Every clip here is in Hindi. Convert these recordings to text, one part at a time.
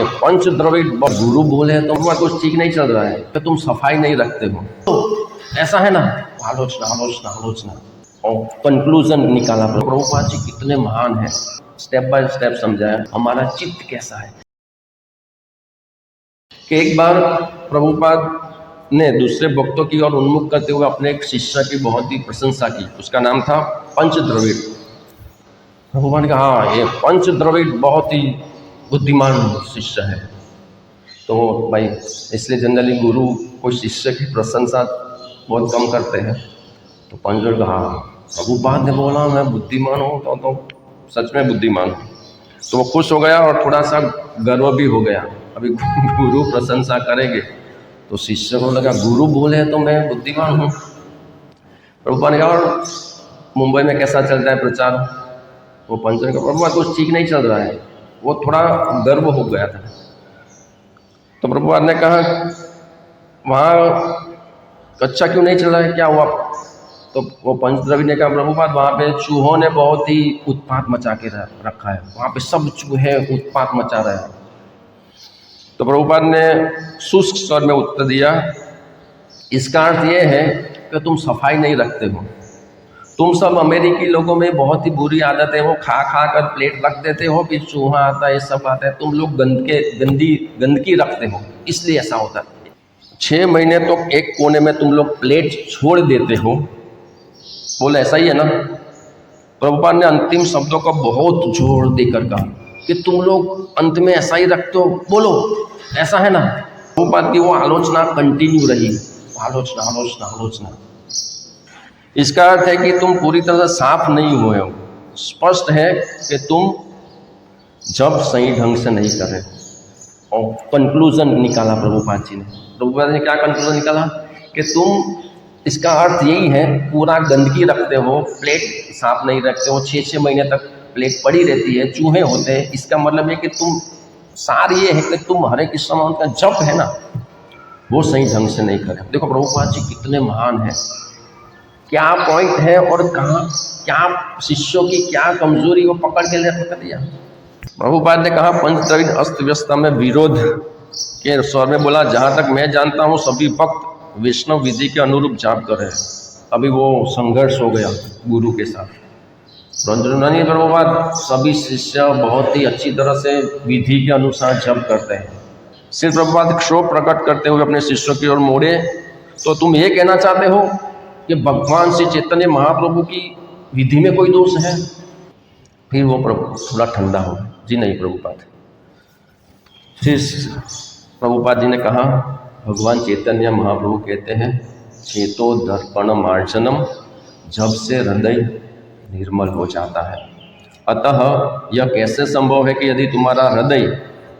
ये पंच द्रविड़ गुरु बोले तो तुम्हारा कुछ ठीक नहीं चल रहा है, तो तुम सफाई नहीं रखते हो, तो ऐसा है ना। आलोचना आलोचना आलोचना और कंक्लूजन निकाला। प्रभुपाद जी कितने महान हैं, स्टेप बाय स्टेप समझाया हमारा चित्त कैसा है। कि एक बार प्रभुपाद ने दूसरे भक्तों की ओर उन्मुख करते हुए अपने एक शिष्य की बहुत ही प्रशंसा की। उसका नाम था पंच द्रविड़। प्रभुपाद ने कहा हाँ, ये पंच द्रविड़ बहुत ही बुद्धिमान शिष्य है। तो भाई इसलिए जनरली गुरु कोई शिष्य की प्रशंसा बहुत कम करते हैं। तो पंच द्रविड़ कहा प्रभुपाद ने बोला मैं बुद्धिमान हूँ तो सच में बुद्धिमान हूँ। तो वो खुश हो गया और थोड़ा सा गर्व भी हो गया। अभी गुरु प्रशंसा करेंगे तो शिष्य को लगा गुरु बोले तो मैं बुद्धिमान हूँ। प्रभुपाद ने कहा और मुंबई में कैसा चलता है प्रचार। वो पंच ने कहा प्रभुपाद कुछ ठीक नहीं चल रहा है। वो थोड़ा गर्व हो गया था। तो प्रभुपाद ने कहा वहाँ अच्छा क्यों नहीं चल रहा है, क्या हुआ। तो वो पंच द्रविड़ ने कहा प्रभुपाद वहाँ पे चूहों ने बहुत ही उत्पात मचा के रखा है, वहाँ पे सब चूहे उत्पात मचा रहे हैं। तो प्रभुपाद ने शुष्क स्वर में उत्तर दिया इसका अर्थ ये है कि तुम सफाई नहीं रखते हो। तुम सब अमेरिकी लोगों में बहुत ही बुरी आदत है, वो खा खा कर प्लेट रख देते हो, फिर चूहा आता है, ये सब आता है। तुम लोग गंदगी रखते हो, इसलिए ऐसा होता है। 6 महीने तो एक कोने में तुम लोग प्लेट छोड़ देते हो। बोले ऐसा ही है ना। प्रभुपाद ने अंतिम शब्दों को बहुत जोर देकर कहा कि तुम लोग अंत में ऐसा ही रखते हो, बोलो ऐसा है ना। प्रभुपाद की वो आलोचना कंटिन्यू रही, आलोचना आलोचना आलोचना। इसका अर्थ है कि तुम पूरी तरह से साफ नहीं हुए हो। स्पष्ट है कि तुम जब सही ढंग से नहीं कर रहे हो। और कंक्लूजन निकाला प्रभुपाद जी ने। प्रभुपाद ने क्या कंक्लूजन निकाला कि तुम इसका अर्थ यही है पूरा गंदगी रखते हो, प्लेट साफ नहीं रखते हो, 6-6 महीने तक प्लेट पड़ी रहती है, चूहे होते हैं। इसका मतलब है कि तुम सार ये है कि तुम हरे कृष्ण माउंट का जप है ना वो सही ढंग से नहीं करे। देखो प्रभुपाद जी कितने महान हैं, क्या पॉइंट है और कहाँ क्या शिष्यों की क्या कमजोरी वो पकड़ के रख दिया। प्रभुपाद ने कहा पंच द्रविड़ अस्त व्यवस्था में विरोध के स्वर में बोला जहाँ तक मैं जानता हूँ सभी भक्त वैष्णव विधि के अनुरूप जाप कर रहे हैं। अभी वो संघर्ष हो गया गुरु के साथ। प्रभुपाद सभी शिष्य बहुत ही अच्छी तरह से विधि के अनुसार जप करते हैं। सिर्फ प्रभुपाद क्षोभ प्रकट करते हुए अपने शिष्यों की ओर मोड़े तो तुम ये कहना चाहते हो कि भगवान श्री चैतन्य महाप्रभु की विधि में कोई दोष है। फिर वो प्रभु थोड़ा ठंडा हो जी नहीं प्रभुपाद। फिर प्रभुपाद जी ने कहा भगवान चैतन्य महाप्रभु कहते हैं चेतो दर्पण मार्जनम, जब से हृदय निर्मल हो जाता है। अतः यह कैसे संभव है कि यदि तुम्हारा हृदय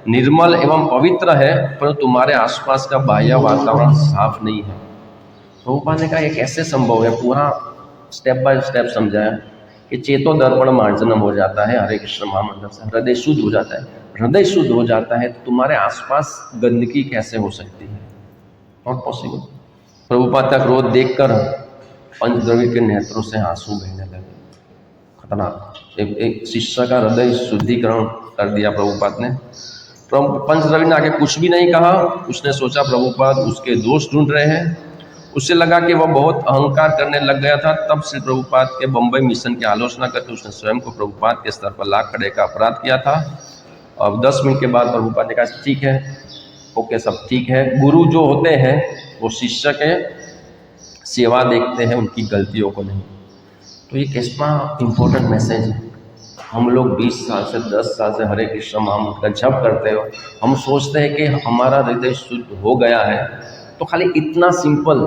निर्मल एवं पवित्र है पर तुम्हारे आसपास का बाह्य वातावरण साफ नहीं है। प्रभुपाद ने कहा यह कैसे संभव है, पूरा स्टेप बाय स्टेप समझाया कि चेतो दर्पण मार्जनम हो जाता है हरे कृष्ण महामंत्र से, हृदय शुद्ध हो जाता है। हृदय शुद्ध हो जाता है तो तुम्हारे आसपास गंदगी कैसे हो सकती है, नॉट पॉसिबल। प्रभुपाद का क्रोध देखकर पंच द्रविड़ के नेत्रों से आंसू बहने लगे। खतरनाक। एक शिष्य का हृदय शुद्धिकरण कर दिया प्रभुपाद ने। पंच द्रविड़ ने आगे कुछ भी नहीं कहा। उसने सोचा प्रभुपाद उसके दोष ढूंढ रहे हैं। उससे लगा कि वह बहुत अहंकार करने लग गया था। तब श्री प्रभुपाद के बम्बई मिशन की आलोचना करके उसने स्वयं को प्रभुपाद के स्तर पर लाख खड़े का अपराध किया था। अब 10 मिनट के बाद प्रभुपाद ने कहा ठीक है, ओके, सब ठीक है। गुरु जो होते हैं वो शिष्य के सेवा देखते हैं, उनकी गलतियों को नहीं। तो ये कितना इम्पोर्टेंट मैसेज है। हम लोग 20 साल से 10 साल से हरे कृष्ण महामंत्र का जप करते हो, हम सोचते हैं कि हमारा हृदय शुद्ध हो गया है। तो खाली इतना सिंपल,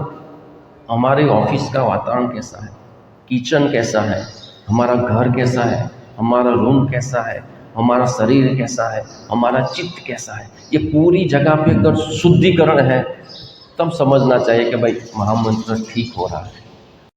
हमारे ऑफिस का वातावरण कैसा है, किचन कैसा है, हमारा घर कैसा है, हमारा रूम कैसा है, हमारा शरीर कैसा है, हमारा चित्त कैसा है, ये पूरी जगह पे अगर शुद्धिकरण है तब समझना चाहिए कि भाई महामंत्र ठीक हो रहा है।